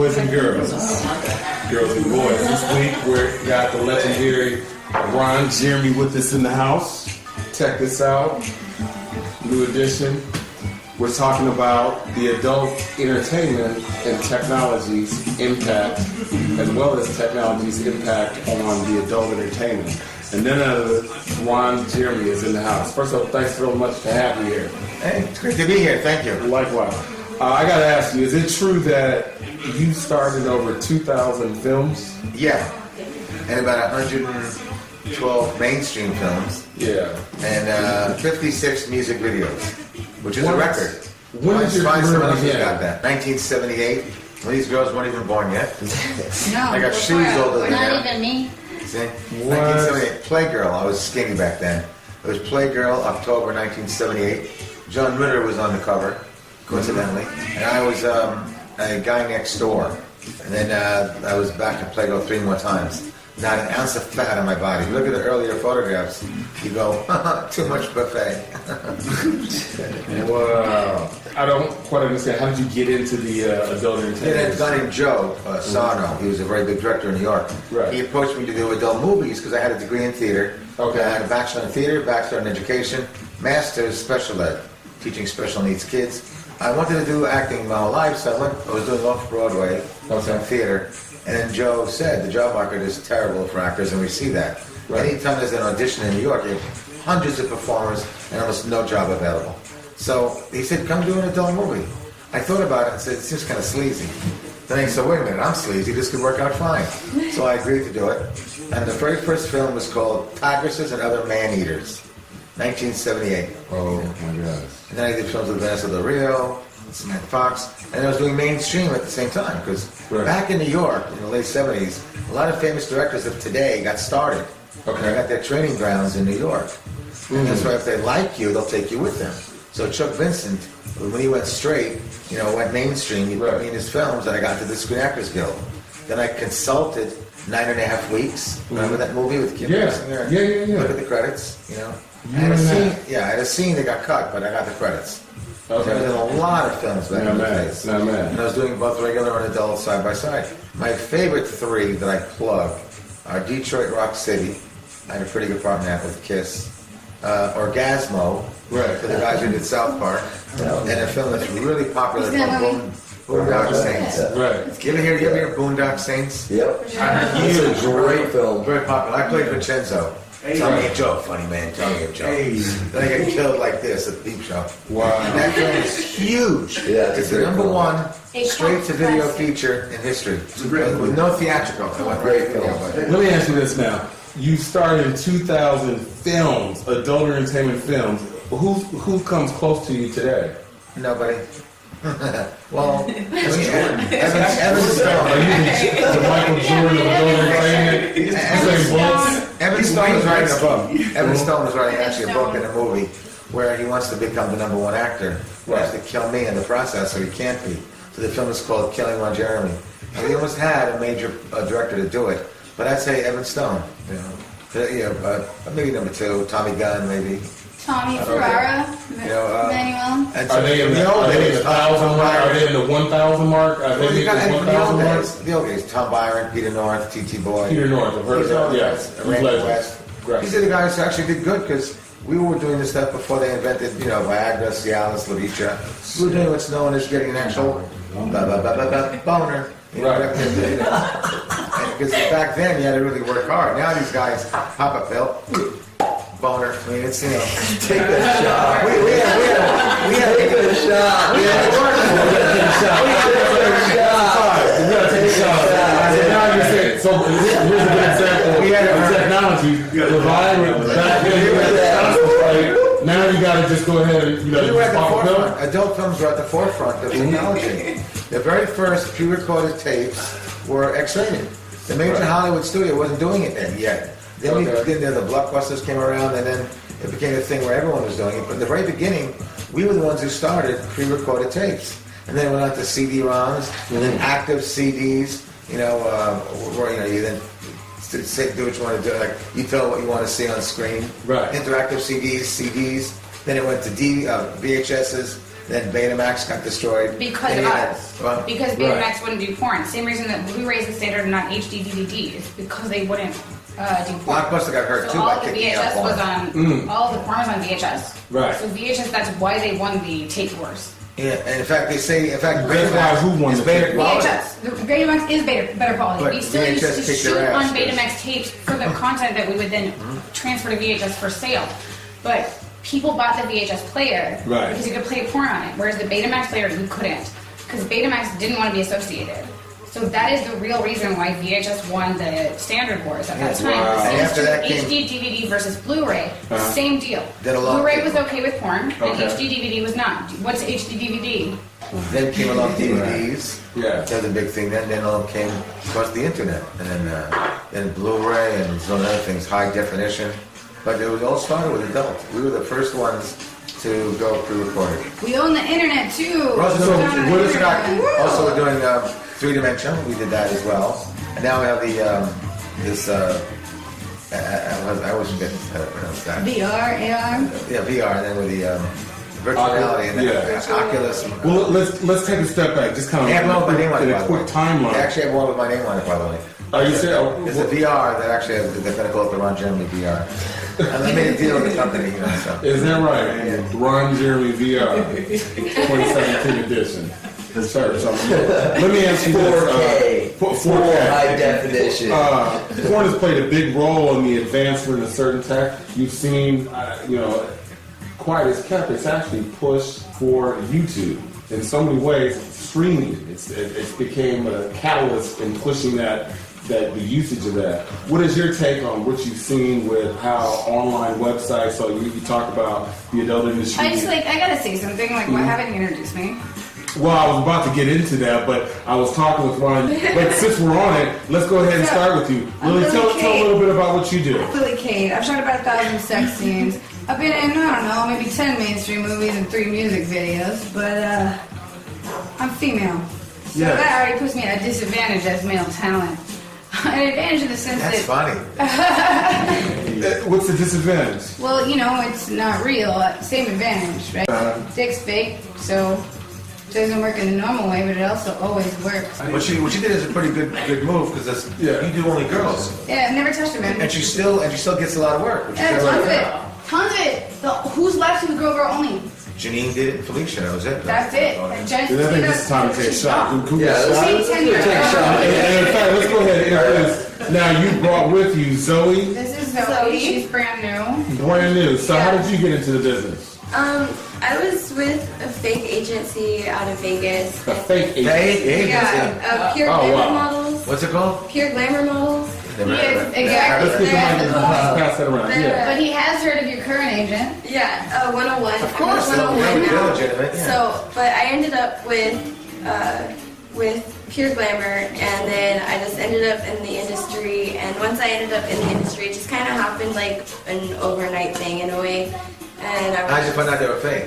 boys and girls. Girls and boys. This week we got the legendary Ron Jeremy with us in the house. Check this out. New edition. We're talking about the adult entertainment and technology's impact, as well as technology's impact on the adult entertainment. And then Ron Jeremy is in the house. First of all, thanks so much to have you here. Hey, it's great to be here. Thank you. Likewise. I got to ask you, is it true that you started over 2,000 films? Yeah. And about 112 mainstream films. Yeah. And 56 music videos, which is a record. When did your career begin? Got that. 1978. When these girls weren't even born yet. No. I got shoes older than Not them. even me. See? 1978. Playgirl. I was skinny back then. It was Playgirl, October 1978. John Ritter was on the cover, coincidentally. And I was a guy next door. And then I was back to Playgirl 3 more times. Not an ounce of fat on my body. You look at the earlier photographs, you go, too much buffet. Wow. I don't quite understand. How did you get into the adult entertainment? A guy named Joe Sarno. He was a very big director in New York. Right. He approached me to do adult movies because I had a degree in theater. Okay. I had a bachelor in theater, bachelor in education, master's special ed, teaching special needs kids. I wanted to do acting my whole life, so I was doing off-Broadway, in theater. And then Joe said, the job market is terrible for actors, and we see that. Right. Anytime there's an audition in New York, you have hundreds of performers and almost no job available. So he said, come do an adult movie. I thought about it and said, it seems kind of sleazy. Then he said, wait a minute, I'm sleazy, this could work out fine. So I agreed to do it. And the very first film was called Tigresses and Other Man-Eaters, 1978. Oh my gosh. And then I did films with Vanessa Del Rio, Samantha Fox, and I was doing mainstream at the same time, because back in New York in the late 70s, a lot of famous directors of today got started. Okay. They got their training grounds in New York. And that's why if they like you, they'll take you with them. So Chuck Vincent, when he went straight, went mainstream, he put me in his films, and I got to the Screen Actors Guild. Then I consulted 9.5 Weeks. Remember that movie with Kim Basinger? Yeah. Look at the credits, I had a scene that got cut, but I got the credits. Okay. I was in a lot of films back in the days. Not bad. And I was doing both regular and adult side by side. My favorite 3 that I plug are Detroit Rock City. I had a pretty good part in that with Kiss. Orgasmo, for the guys who did South Park. And a film that's really popular called Boondock Saints. Right. You ever hear Boondock Saints? Yep. It's a great film. Very popular. I played Vincenzo. Tell me a joke, funny man. Tell me a joke. Then I get killed like this at the Peep Show. Wow. And that film is huge. Yeah, it's the number 1 straight-to-video feature in history. With no theatrical. Great film. Let me ask you this now. You started in 2,000 films, adult entertainment films. Who comes close to you today? Nobody. Well, Evan Stone. Are you the Michael Jordan of adult entertainment? Evan Stone was writing a book. Evan Stone was writing actually a book and a movie where he wants to become the number 1 actor. He wants to kill me in the process, so he can't be. So the film is called Killing Ron Jeremy. And we almost had a major director to do it, but I'd say Evan Stone. Maybe number 2, Tommy Gunn, maybe. Tommy Ferrara, Manuel. Are they in the 1,000 mark? Are they in the 1,000 mark? Are they in the 1,000 mark? The old days, Tom Byron, Peter North, T.T. Boy. Peter North, I've heard of that. Yes. Randy West. These are the guys who actually did good because we were doing this stuff before they invented, Viagra, Cialis, Levitra. We were doing what's known as getting an actual boner. Because back then you had to really work hard. Now these guys pop a pill. Boner. I mean, it's, take a shot. We had Take a shot. You gotta take a shot. So here's a good example. We had technology. Back then, now you gotta just go ahead and we were at the forefront. Adult films were at the forefront of technology. The very first pre-recorded tapes were X-rated. The major Hollywood studio wasn't doing it then yet. Then the blockbusters came around, and then it became a thing where everyone was doing it. But in the very beginning, we were the ones who started pre-recorded tapes, and then it went on to CD-ROMs, and then active CDs. Where you then do what you want to do. Like you tell what you want to see on screen. Right. Interactive CDs. Then it went to VHSs. then Betamax got destroyed. Because And of you had- us. well, Because Right. Betamax wouldn't do porn. Same reason that Blu-rays and standard are not HD DVDs, because they wouldn't do porn. Blockbuster got hurt So too all by the kicking out VHS porn. was on, all the porn was on VHS. Right. So VHS, that's why they won the tape wars. Yeah, and in fact, they say, That's why who won is the better tape? quality. VHS. The Betamax is better quality. But We still used VHS to kicked shoot their ass, on yes. Betamax tapes for the content that we would then transfer to VHS for sale. But people bought the VHS player Right. because you could play porn on it, whereas the Betamax player you couldn't, because Betamax didn't want to be associated. So that is the real reason why VHS won the standard wars at that Yes, time. wow. The And same after as that HD DVD versus Blu-ray, Uh-huh. same deal. Then a lot of Blu-ray was people- okay with porn, and Okay. HD DVD was not. What's HD DVD? Then came along DVDs. Yeah. That was a big thing. Then along came, of course, the internet, and then Blu-ray and some other things, high definition. But it was all started with adults. We were the first ones to go pre-recorded. We own the internet too. We're also So, doing, what we're is doing- Woo! also we're doing three-dimensional. We did that as well. And now we have the this. I wasn't getting that. VR, AR. Yeah, VR, and then with the virtual reality, and then Yeah. Oculus. Well, let's take a step back. Just kind of They have one with my name on it, in by a the quick way. timeline. They actually have one with my name on it, by the way. Are you serious? It's a VR that actually they're going to call it the Ron Jeremy VR. And they made a deal with the company, you know. So. Is that right? Ron Jeremy VR 2017 edition. Sorry, let me ask you 4K. this. 4K. High definition. Porn has played a big role in the advancement of certain tech. You've seen, Quiet as Kept, it's actually pushed for YouTube. In so many ways, streaming, it's became a catalyst in pushing the usage of that. What is your take on what you've seen with how online websites, so you talk about the adult industry. I gotta say something, why haven't you introduced me? Well, I was about to get into that, but I was talking with Ron. But since we're on it, let's go ahead and start with you. I'm Lily, Lily tell a Kate. little bit about what you do. Lily Kate. I've shot about 1,000 sex scenes. I've been in, I don't know, maybe 10 mainstream movies and 3 music videos, but I'm female. So Yeah. that already puts me at a disadvantage as male talent. An advantage in the sense That's that, funny. What's the disadvantage? well, it's not real. Same advantage, right? Dick's fake, so it doesn't work in the normal way, but it also always works. What she did is a pretty good move because Yeah. you do only girls, Yeah, I've never touched a man. and she still gets a lot of work. Which is Yeah, really tons of good. it. Tons of it. Who's left to the girl only? Janine did it, and Felicia, that was it. That's it. Just, I think this is time to take a shot. Can we Yeah, shot? let's take a shot. And in fact, let's go ahead and introduce. Now, you brought with you Zoe, This is Zoe. Zoe. She's brand new. brand new. So how did you get into the business? I was with a fake agency out of Vegas. A fake agent. Hey, agency. Yeah, pure Oh, glamour wow. models. What's it called? Pure glamour models. Never Yes, heard of it. exactly. Let's get the mic and pass that around. Yeah. But he has heard of your current agent. Yeah, 101. Of course, I'm they're 101 now. legitimate. Yeah. So, but I ended up with Pure Glamour, and then I just ended up in the industry. And once I ended up in the industry, it just kind of happened like an overnight thing in a way. And How'd you find out they were fake?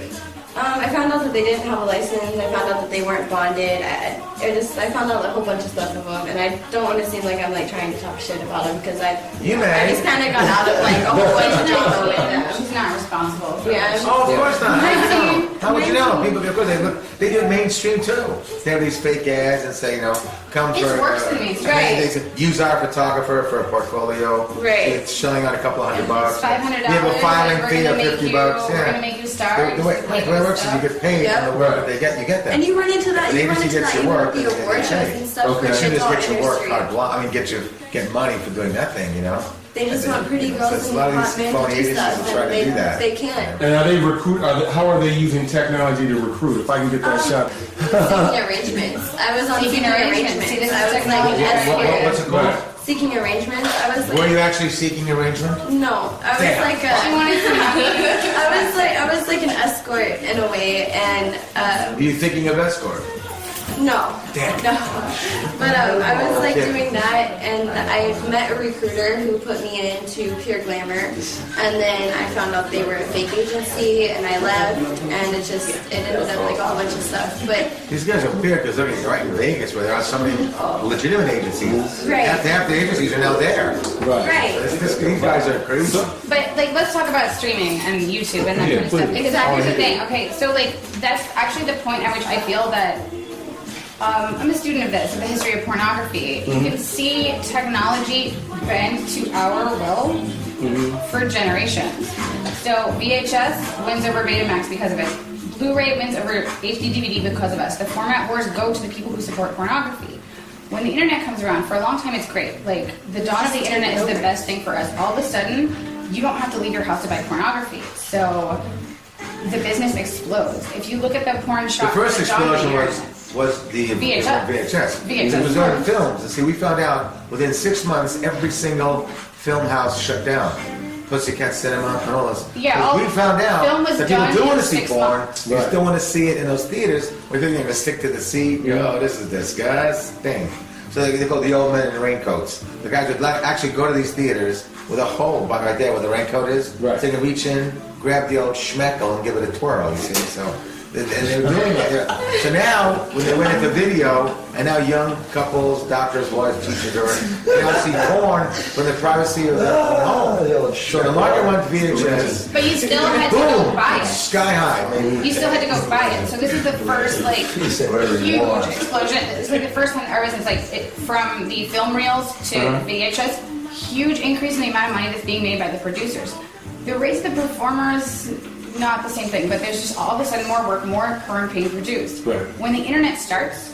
I found out that they didn't have a license. I found out that they weren't bonded. I found out a whole bunch of stuff of them, and I don't want to seem like I'm trying to talk shit about them because I just kind of got out of a whole bunch of drama with them. She's not responsible for Yeah. Oh, of course not. How would you know? How would you know? 19. People, of course, they do it mainstream too. They have these fake ads and say, come It's for. worse than mainstream. They say, use our photographer for a portfolio. Right. It's showing on a couple $100 bucks. It's $500. We have a filing fee of $50. We're gonna Yeah. make you star. The way it works is you get paid Yeah. on the work that they get. You get that. And you run into that. An You run agency into gets that your even work with the and they award get shows paid. and stuff. Okay. Like You it's just all get your work industry. carte blanche. I mean, get money for doing that thing, They just want pretty girls There's a and lot of hot these men phony to do agencies stuff, that try and to do that. they can't. And are they how are they using technology to recruit? If I can get that shot. Seeking arrangements. I was on Seeking seeking arrangements. arrangements. See, this is I was technology. like, What's it called? Right. seeking arrangements. I was Were like, you actually seeking arrangement? no, I was Damn. like She wanted some money. I was like an escort in a way, and Are you thinking of escort? No. Damn. No. But I was like doing that, and I met a recruiter who put me into Pure Glamour, and then I found out they were a fake agency, and I left, and it ended up like a whole bunch of stuff. But These guys are weird because they're right in Vegas where there are so many legitimate agencies. Right. Half the agencies are now there. right. These guys are crazy. But like, let's talk about streaming and YouTube and that kind of stuff. Because here's the thing. Okay, so like, that's actually the point at which I feel that I'm a student of this, of the history of pornography. You can see technology bend to our will for generations. So VHS wins over Betamax because of it. Blu-ray wins over HD DVD because of us. The format wars go to the people who support pornography. When the internet comes around, for a long time it's great. Like, the dawn of the internet is the best thing for us. All of a sudden, you don't have to leave your house to buy pornography. So the business explodes. If you look at the porn shop, The first the dawn of explosion the was the VHS. It was on films. And see, we found out within 6 months, every single film house shut down. Pussycat Cinema and all those. Yeah, we found out film was that people done do want in to see 6 porn. months. They still want to see it in those theaters. We're thinking to stick to the seat. Oh, this is disgusting. So they call the old men in raincoats. The guys would actually go to these theaters with a hole right there where the raincoat is. Right. So they can reach in, grab the old schmeckle and give it a twirl, you see. So, and they were doing it. Yeah. So now, when they went into video, and now young couples, doctors, wives, teachers, they now see porn from the privacy of the home. So the market went to VHS. But you still had to go Boom! buy it. Sky high. You still had to go buy it. So this is the first like huge explosion. It's like the first time ever since from the film reels to VHS. Huge increase in the amount of money that's being made by the producers. The rates of the performers, not the same thing, but there's just all of a sudden more work, more porn being produced. Right. When the internet starts,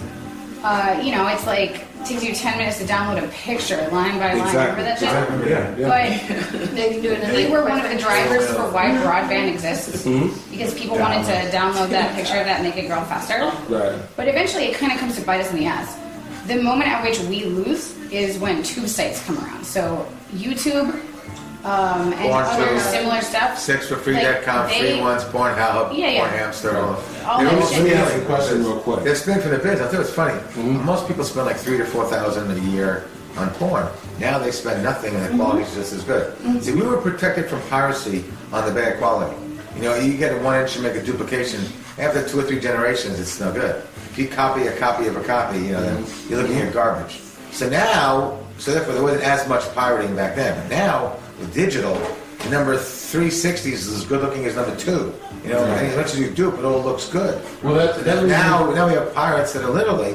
it's like takes you 10 minutes to download a picture line by line. Remember that shit? Exactly. Yeah. But They can do it in we like were one of the drivers for why broadband exists because people wanted to download that picture of that and make it grow faster. Right. But eventually it kind of comes to bite us in the ass. The moment at which we lose is when tube sites come around. So YouTube and other Pornhub, similar stuff. Sexforfree.com, Like, free ones, Pornhub, Yeah. Pornhamster, All They're that all shit. Let me stealing. ask you a question real quick. They're spending for the biz. I thought it was funny. Most people spend like $3,000 to $4,000 a year on porn. Now they spend nothing, and the quality is just as good. See, we were protected from piracy on the bad quality. You get a 1 inch and make a duplication. After 2 or 3 generations, it's no good. If you copy a copy of a copy, then you're looking at garbage. So therefore, there wasn't as much pirating back then. But now, with digital, number 360 is as good looking as number 2. And as much as you dupe, it all looks good. Well, Now we have pirates that are literally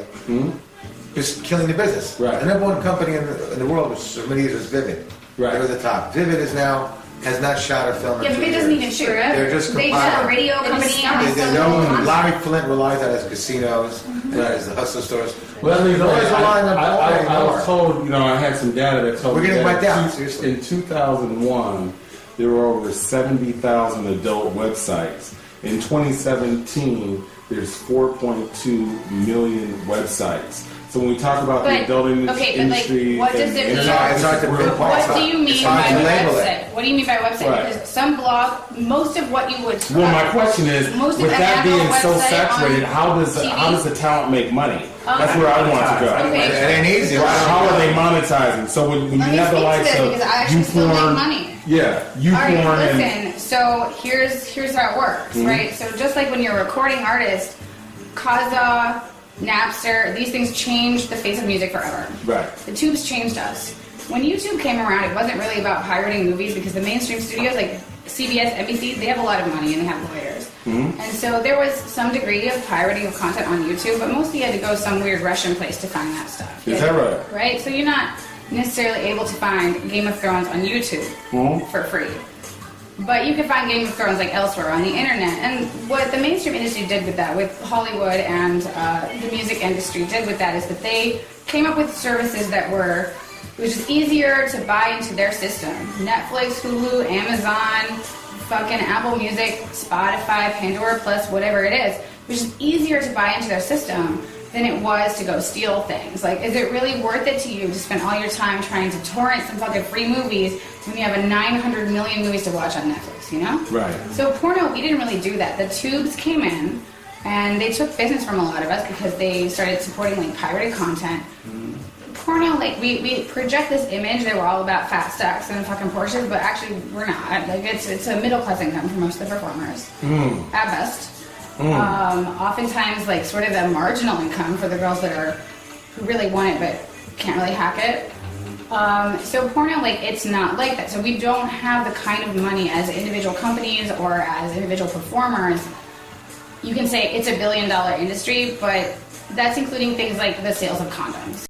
just killing the business. Right. The number one company in the world was for many years was Vivid. Right. They were the top. Vivid has not shot a film in Yeah, 2 but it years. doesn't even shoot. They're just They compiling. have a radio company. and They know Larry Flint relies on his casinos, and his hustle stores. Well, I mean, They're always relying on porn I anymore. was told, I had some data that told We're me getting that wiped out, seriously. in 2001, there were over 70,000 adult websites. In 2017, there's 4.2 million websites. So when we talk about the But, adult industry, what does it mean? It's hard to pinpoint. What do you mean It's by hard to label it. website? What do you mean by website? Right. Because some blog, most of what you would. well, my question is, Most of with an that being adult so website saturated, on how does TV? the talent make money? That's where I want to go. Okay. It ain't easy. How are they monetizing? So when you Let me have the speak to likes this of because I actually still make YouPorn, money. YouPorn, All right, and listen. So here's how it works, right? So just like when you're a recording artist, Kazaa, Napster, these things changed the face of music forever. right. The tubes changed us. When YouTube came around, it wasn't really about pirating movies because the mainstream studios like CBS, NBC, they have a lot of money and they have lawyers. And so there was some degree of pirating of content on YouTube, but mostly you had to go some weird Russian place to find that stuff. Is that right? Right? So you're not necessarily able to find Game of Thrones on YouTube for free. But you can find Game of Thrones like elsewhere on the internet. And what the mainstream industry did with that, with Hollywood and the music industry did with that, is that they came up with services that were, it was just easier to buy into their system. Netflix, Hulu, Amazon, fucking Apple Music, Spotify, Pandora Plus, whatever it is. It was just easier to buy into their system than it was to go steal things. Like, is it really worth it to you to spend all your time trying to torrent some fucking free movies when you have a 900 million movies to watch on Netflix, Right. So porno, we didn't really do that. The tubes came in, And they took business from a lot of us because they started supporting like pirated content. Porno, like we project this image that we're all about fat stacks and fucking Porsches, but actually we're not. Like it's a middle class income for most of the performers, at best. Oftentimes, like sort of a marginal income for the girls who really want it but can't really hack it. So porno, like it's not like that. So we don't have the kind of money as individual companies or as individual performers. You can say it's $1 billion industry, but that's including things like the sales of condoms.